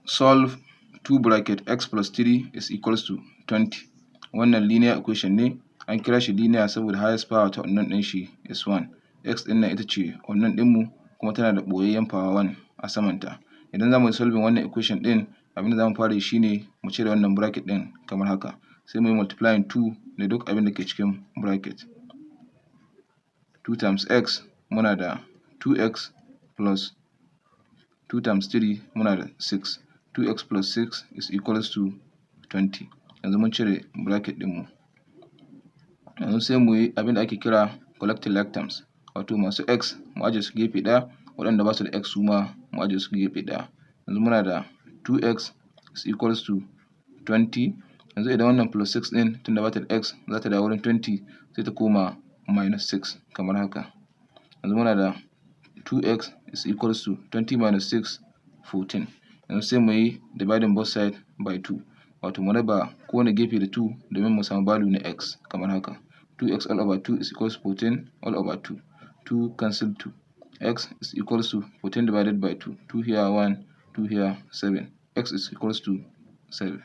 solve 2 bracket x plus 3 is equals to 20. Wannan linear equation ne, an kira shi linear saboda highest power ta unknown ɗin shi is 1. X ɗin nan ita ce unknown ɗinmu kuma tana da ɓoyayyen power 1 a samanta. Idan za mu yi solving wannan equation ɗin, abin da za mu fara yi shi ne mu cire wannan bracket ɗin kamar haka. Sai mu yi multiplying 2 da duk abin da ke cikin bracket. 2 times x muna da 2x plus 2 times 3 muna da 6. 2x plus 6 is equals to 20. Yanzu mun cire bracket ɗinmu. Yanzu sai mu yi abin da ake kira collecting like terms, wato masu x mu ajiye su gefe ɗaya, waɗanda ba su da x su ma mu ajiye su gefe ɗaya. Yanzu muna da 2x is equals to 20. Yanzu idan wannan plus 6 ɗin tunda ba ta da x za ta dawo wurin 20 sai ta koma minus 6 kamar haka. Yanzu muna da 2x is equals to 20 minus 6, 14. Yanzu sai mu yi dividing both sides by 2, wato mu raba kowane gefe da 2 domin mu samu value na x kamar haka. 2x all over 2 is equals to 14 all over 2. 2 cancel 2. X is equals to 14 divided by 2. 2 here 1, 2 here 7. X is equals to 7.